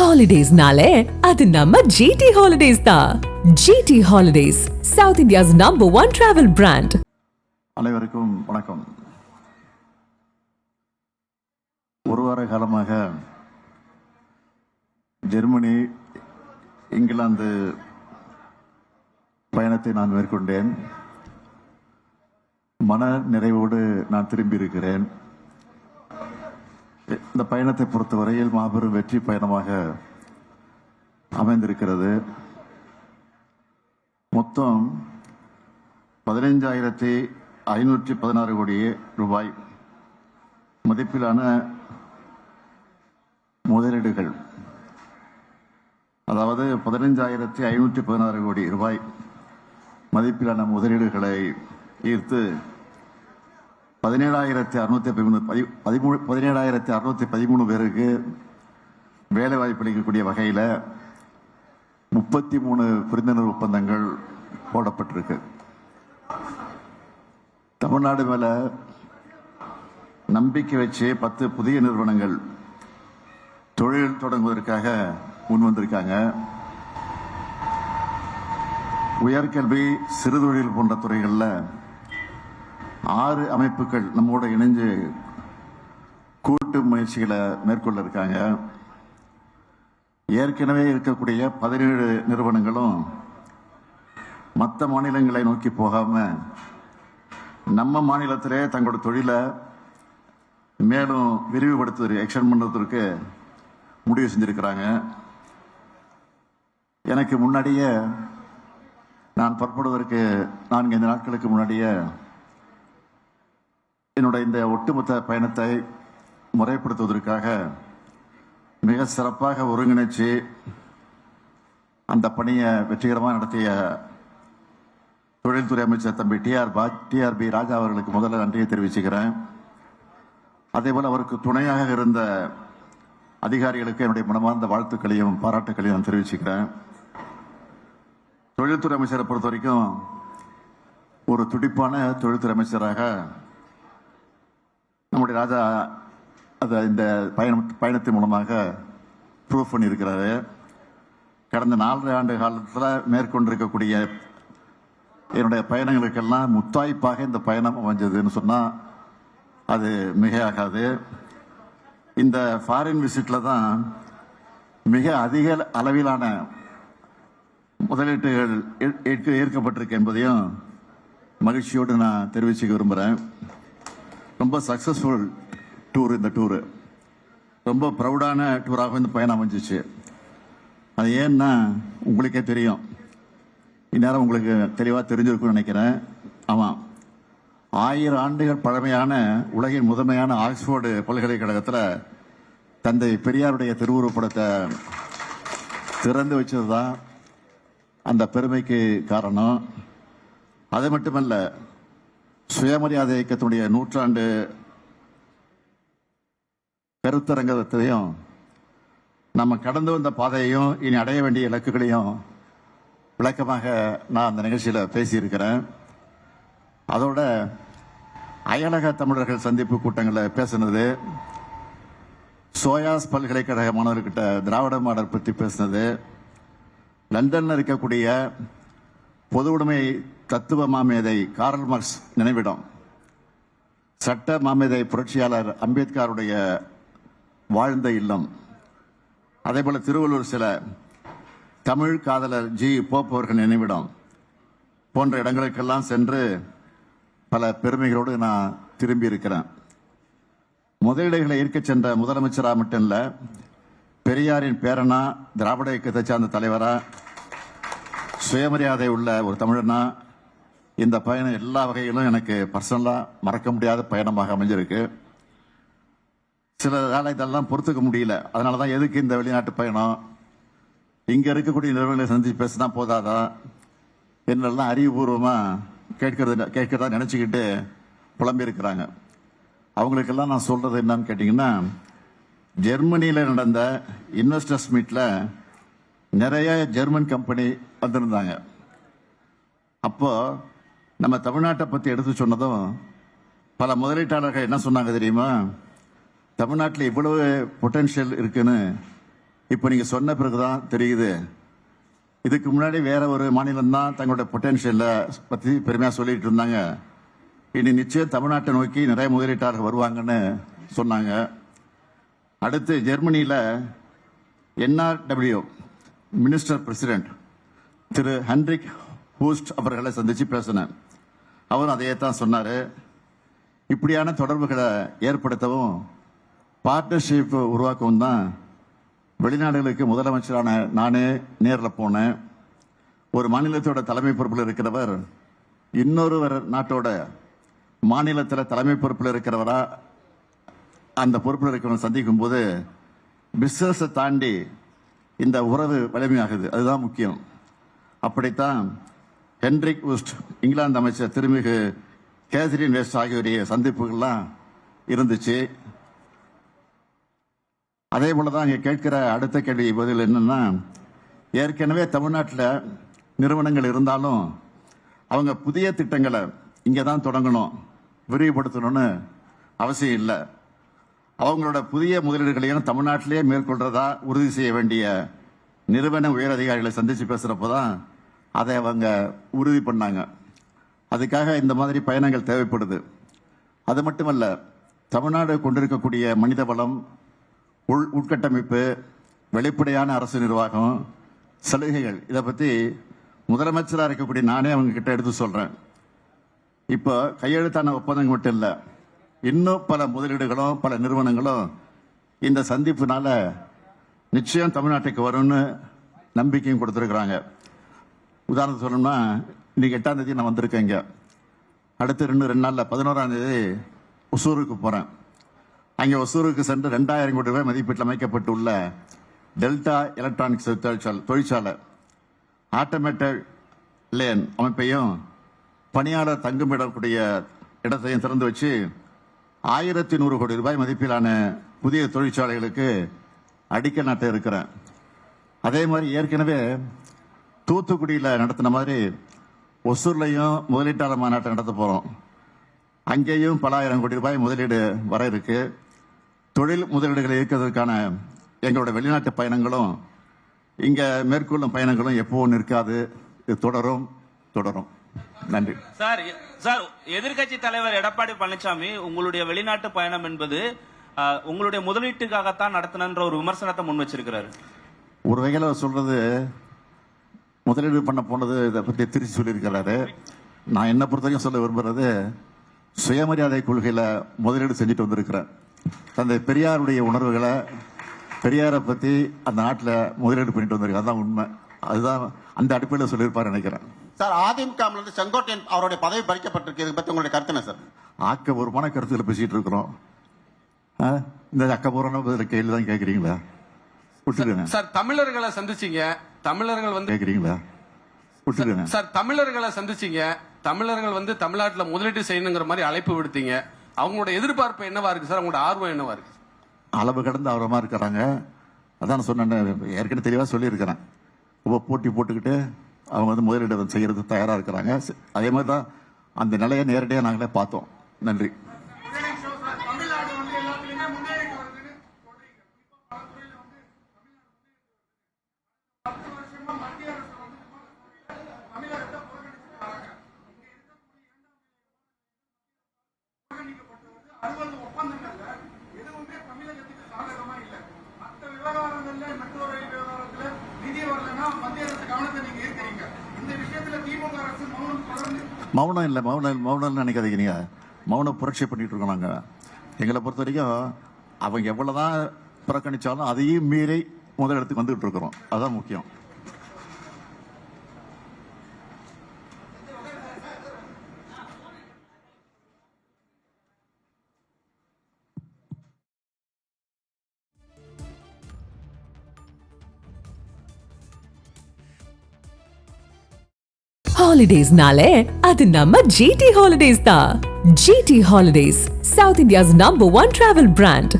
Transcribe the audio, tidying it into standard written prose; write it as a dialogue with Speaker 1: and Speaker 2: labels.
Speaker 1: ஹாலிடேஸ்னாலே அது நம்ம ஜிடி ஹாலிடேஸ் தான். GT holidays, South India's number 1 travel brand.
Speaker 2: அனைவருக்கும் வணக்கம். ஒரு வார காலமாக ஜெர்மனி, இங்கிலாந்து பயணத்தை நான் மேற்கொண்டேன். மன நிறைவோடு நான் திரும்பி இருக்கிறேன். இந்த பயணத்தை பொறுத்தவரையில் மாபெரும் வெற்றி பயணமாக அமைந்திருக்கிறது. மொத்தம் 15,516 கோடி ரூபாய் மதிப்பிலான முதலீடுகள், அதாவது 15,516 கோடி ரூபாய் மதிப்பிலான முதலீடுகளை ஈர்த்து 17,613 பேருக்கு வேலை வாய்ப்பு அளிக்கக்கூடிய வகையில் 33 புரிந்துணர்வு ஒப்பந்தங்கள் போடப்பட்டிருக்கு. தமிழ்நாடு மேல நம்பிக்கை வச்சு 10 புதிய நிறுவனங்கள் தொழில் தொடங்குவதற்காக முன் வந்திருக்காங்க. உயர்கல்வி, சிறுதொழில் போன்ற துறைகளில் 6 அமைப்புகள் நம்மோட இணைஞ்சு கூட்டு முயற்சிகளை மேற்கொள்ள இருக்காங்க. ஏற்கனவே இருக்கக்கூடிய 17 நிறுவனங்களும் மற்ற மாநிலங்களை நோக்கி போகாம நம்ம மாநிலத்திலே தங்களோட தொழிலை மேலும் விரிவுபடுத்துவதற்கு, எக்ஸ்டெண்ட் பண்றதற்கு முடிவு செஞ்சிருக்கிறாங்க. எனக்கு முன்னாடியே, நான் புறப்படுவதற்கு 4-5 நாட்களுக்கு முன்னாடியே என்னுடைய இந்த ஒட்டுமொத்த பயணத்தை முறைப்படுத்துவதற்காக மிக சிறப்பாக ஒருங்கிணைச்சு அந்த பணியை வெற்றிகரமாக நடத்திய தொழில்துறை அமைச்சர் தம்பி டிஆர்பி ராஜா அவர்களுக்கு முதல்ல நன்றியை தெரிவிச்சுக்கிறேன். அதேபோல் அவருக்கு துணையாக இருந்த அதிகாரிகளுக்கு என்னுடைய மனமார்ந்த வாழ்த்துக்களையும் பாராட்டுக்களையும் நான் தெரிவிச்சுக்கிறேன். தொழில்துறை அமைச்சரை பொறுத்த வரைக்கும் ஒரு துடிப்பான தொழில்துறை அமைச்சராக நம்முடைய ராஜா அதை இந்த பயணத்தின் மூலமாக ப்ரூவ் பண்ணியிருக்கிறாரு. கடந்த 4 ஆண்டு காலத்தில் மேற்கொண்டிருக்கக்கூடிய என்னுடைய பயணங்களுக்கெல்லாம் முத்தாய்ப்பாக இந்த பயணம் அமைஞ்சதுன்னு சொன்னால் அது மிகையாகாது. இந்த ஃபாரின் விசிட்ல தான் மிக அதிக அளவிலான முதலீட்டுகள் ஏற்கப்பட்டிருக்கு என்பதையும் மகிழ்ச்சியோடு நான் தெரிவிச்சுக்க விரும்புகிறேன். ரொம்ப சக்சஸ்ஃபுல் டூர். இந்த டூரு ரொம்ப ப்ரௌடான டூராக இந்த பயணம் அமைஞ்சிச்சு. அது ஏன்னா உங்களுக்கே தெரியும், இந்நேரம் உங்களுக்கு தெளிவாக தெரிஞ்சிருக்கும்னு நினைக்கிறேன். ஆமாம், 1000 ஆண்டுகள் பழமையான உலகின் முதன்மையான ஆக்ஸ்போர்டு பல்கலைக்கழகத்தில் தந்தை பெரியாருடைய திருவுருவப்படத்தை திறந்து வச்சது தான் அந்த பெருமைக்கு காரணம். அது மட்டுமல்ல, சுயமரியாதை இயக்கத்தினுடைய 100ஆண்டு கருத்தரங்கத்தையும் நம்ம கடந்து வந்த பாதையையும் இனி அடைய வேண்டிய இலக்குகளையும் விளக்கமாக நான் அந்த நிகழ்ச்சியில் பேசியிருக்கிறேன். அதோட அயலக தமிழர்கள் சந்திப்பு கூட்டங்களில் பேசினது, சோயாஸ் பல்கலைக்கழக மாணவர்கிட்ட திராவிட மாடல் பற்றி பேசினது, லண்டனில் இருக்கக்கூடிய பொது உடைமை தத்துவ மாமேதை கார்ல் மார்க்ஸ் நினைவிடம், சட்ட மாமேதை புரட்சியாளர் அம்பேத்கருடைய வாழ்ந்த இல்லம், அதேபோல திருவள்ளூர் சில தமிழ் காதலர் ஜி போப் அவர்கள் நினைவிடம் போன்ற இடங்களுக்கெல்லாம் சென்று பல பெருமைகளோடு நான் திரும்பி இருக்கிறேன். முதலீடுகளை ஈர்க்க சென்ற முதலமைச்சராக மட்டும் இல்ல, பெரியாரின் பேரனா, திராவிட இயக்கத்தை சார்ந்த தலைவரா, சுயமரியாதை உள்ள ஒரு தமிழனா, இந்த பயணம் எல்லா வகையிலும் எனக்கு பர்சனலா மறக்க முடியாத பயணமாக அமைஞ்சிருக்கு. சில வேலை இதெல்லாம் பொறுத்துக்க முடியல. அதனாலதான் எதுக்கு இந்த வெளிநாட்டு பயணம், இங்க இருக்கக்கூடிய நிறுவனங்களை சந்திச்சு பேசினா போதாதா என்னெல்லாம் அறிவுபூர்வமா கேட்கறதா நினைச்சுக்கிட்டு புலம்பி இருக்கிறாங்க. அவங்களுக்கெல்லாம் நான் சொல்றது என்னன்னு கேட்டீங்கன்னா, ஜெர்மனியில நடந்த இன்வெஸ்டர்ஸ் மீட்ல நிறைய ஜெர்மன் கம்பெனி வந்திருந்தாங்க. அப்போ நம்ம தமிழ்நாட்டை பத்தி எடுத்து சொன்னதும் பல முதலீட்டாளர்கள் என்ன சொன்னாங்க தெரியுமா, தமிழ்நாட்டில் இவ்வளவு பொட்டன்ஷியல் இருக்குன்னு இப்போ நீங்க சொன்ன பிறகுதான் தெரியுது, இதுக்கு முன்னாடி வேற ஒரு மாநிலம் தான் தங்களோட பொட்டன்ஷியலை பத்தி பெருமையா சொல்லிட்டு இருந்தாங்க. இனி நிச்சயம் தமிழ்நாட்டை நோக்கி நிறைய முதலீட்டாளர்கள் வருவாங்கன்னு சொன்னாங்க. அடுத்து ஜெர்மனியில் NRW மினிஸ்டர் பிரசிடென்ட் திரு ஹென்ரிக் ஹூஸ்ட் அவர்களை சந்திச்சு பேசினேன். அவரும் அதையே தான் சொன்னாரு. இப்படியான தொடர்புகளை ஏற்படுத்தவும் பார்ட்னர்ஷிப் உருவாக்கவும் தான் வெளிநாடுகளுக்கு முதலமைச்சரான நானே நேரில் போனேன். ஒரு மாநிலத்தோட தலைமை பொறுப்பில் இருக்கிறவர் இன்னொரு நாட்டோட மாநிலத்தில் தலைமை பொறுப்பில் இருக்கிறவரா அந்த பொறுப்பில் இருக்கிறவரை சந்திக்கும் போது பிசினஸை தாண்டி இந்த உறவு வலிமையாகுது. அதுதான் முக்கியம். அப்படித்தான் ஹென்ரிக் உஸ்ட் இங்கிலாந்து அமைச்சர் திருமிகு கேத்ரின் வெஸ்ட் ஆகியோருடைய சந்திப்புகள்லாம் இருந்துச்சு. அதே போல தான் இங்கே கேட்கிற அடுத்த கேள்வி பதில் என்னன்னா, ஏற்கனவே தமிழ்நாட்டில் நிறுவனங்கள் இருந்தாலும் அவங்க புதிய திட்டங்களை இங்கே தான் தொடங்கணும், விரிவுபடுத்தணும்னு அவசியம் இல்லை. அவங்களோட புதிய முதலீடுகளையும் தமிழ்நாட்டிலேயே மேற்கொள்றதா உறுதி செய்ய வேண்டிய நிறுவன உயரதிகாரிகளை சந்திச்சு பேசுறப்போ தான் அதை அவங்க உறுதி பண்ணாங்க. அதுக்காக இந்த மாதிரி பயணங்கள் தேவைப்படுது. அது மட்டுமல்ல, தமிழ்நாடு கொண்டிருக்கக்கூடிய மனித வளம், உட்கட்டமைப்பு, வெளிப்படையான அரசு நிர்வாகம், சலுகைகள், இதை பற்றி முதலமைச்சராக இருக்கக்கூடிய நானே அவங்க கிட்ட எடுத்து சொல்றேன். இப்போ கையெழுத்தான ஒப்பந்தங்கள் மட்டும் இல்லை, இன்னும் பல முதலீடுகளும் பல நிறுவனங்களும் இந்த சந்திப்புனால நிச்சயம் தமிழ்நாட்டுக்கு வரும்னு நம்பிக்கையும் கொடுத்துருக்குறாங்க. உதாரணத்துக்கு சொல்லணும்னா, இன்னைக்கு 8ஆம் தேதி நான் வந்திருக்கேன். இங்கே அடுத்து 2 நாளில் 11ஆம் தேதி ஒசூருக்கு போகிறேன். அங்கே ஒசூருக்கு சென்று 2000 கோடி ரூபாய் மதிப்பீட்டில் அமைக்கப்பட்டுள்ள டெல்டா எலக்ட்ரானிக்ஸ் தொழிற்சாலை ஆட்டோமேட்டட் லேன் அமைப்பையும் பணியாளர் தங்குமிடக்கூடிய இடத்தையும் திறந்து வச்சு 1100 கோடி ரூபாய் மதிப்பிலான புதிய தொழிற்சாலைகளுக்கு அடிக்கல் நாட்ட இருக்கிறேன். அதே மாதிரி ஏற்கனவே தூத்துக்குடியில் நடத்தின மாதிரி ஒசூர்லையும் முதலீட்டாளர் மாநாட்டை நடத்த போகிறோம். அங்கேயும் பல ஆயிரம் கோடி ரூபாய் முதலீடு வர இருக்கு. தொழில் முதலீடுகளை ஈர்க்கிறதுக்கான எங்களோட வெளிநாட்டு பயணங்களும் இங்கே மேற்கொள்ளும் பயணங்களும் எப்பவும் நிற்காது, இது தொடரும். நன்றி
Speaker 3: சார். எதிர்க்கட்சி தலைவர் எடப்பாடி பழனிசாமி உங்களுடைய வெளிநாட்டு பயணம் என்பது உங்களுடைய முதலீட்டுக்காகத்தான் நடத்தினன்ற ஒரு விமர்சனத்தை முன் வச்சிருக்கிறாரு.
Speaker 2: ஒரு வகையில் சொல்றது, முதலீடு பண்ண போனது இதை பற்றி திருச்சி சொல்லியிருக்கிறாரு. நான் என்ன பொறுத்த வரைக்கும் சொல்ல விரும்புறது, சுயமரியாதை கொள்கையில முதலீடு செஞ்சுட்டு வந்திருக்கிறேன். தந்தை பெரியாருடைய உணர்வுகளை, பெரியாரை பற்றி அந்த நாட்டில் முதலீடு பண்ணிட்டு வந்திருக்கேன். அதுதான் உண்மை. அதுதான் அந்த அடிப்படையில் சொல்லியிருப்பாரு நினைக்கிறேன்.
Speaker 4: சார், அதிமுக செங்கோட்டையன் அவருடைய பதவி பறிக்கப்பட்டிருக்கு. இதை பற்றி உங்களுடைய கருத்து என்ன சார்?
Speaker 2: ஆக்கபூர்வமான கருத்துக்களை பேசிட்டு இருக்கிறோம். இந்த அக்கபூர்வமான கேள்வி தான் கேட்குறீங்களா? விட்டுருங்க
Speaker 5: சார். தமிழர்களை சந்திச்சீங்க, தமிழர்கள் வந்து
Speaker 2: கேட்குறீங்களா? விட்டுருங்க
Speaker 5: சார். தமிழர்களை சந்திச்சீங்க, தமிழர்கள் தமிழ்நாட்டில் முதலீடு செய்யணுங்கிற மாதிரி அழைப்பு விடுத்தீங்க. அவங்களோட எதிர்பார்ப்பு என்னவா இருக்கு சார்? அவங்களோட ஆர்வம் என்னவா இருக்கு?
Speaker 2: அளவு கடந்து ஆர்வமா இருக்கிறாங்க. அதான் சொன்னேன், ஏற்கனவே தெளிவாக சொல்லியிருக்கிறேன். ரொம்ப போட்டி போட்டுக்கிட்டு அவங்க முதலீடு செய்யறதுக்கு தயாராக இருக்கிறாங்க. அதே மாதிரி தான் அந்த நிலையை நேரடியாக நாங்களே பார்த்தோம். நன்றி. மௌனம் இல்லை, மௌனம் நினைக்காதீங்க. நீங்க மௌனம் புரட்சி பண்ணிட்டு இருக்கோம். நாங்க எங்களை பொறுத்த வரைக்கும் அவங்க எவ்வளவுதான் புறக்கணிச்சாலும் அதையும் மீறி முதல் இடத்துக்கு வந்துகிட்டு இருக்கிறோம். அதுதான் முக்கியம்.
Speaker 1: ஹாலிடேஸ்னாலே அது நம்ம GT Holidays தான். GT Holidays, South India's #1 travel brand.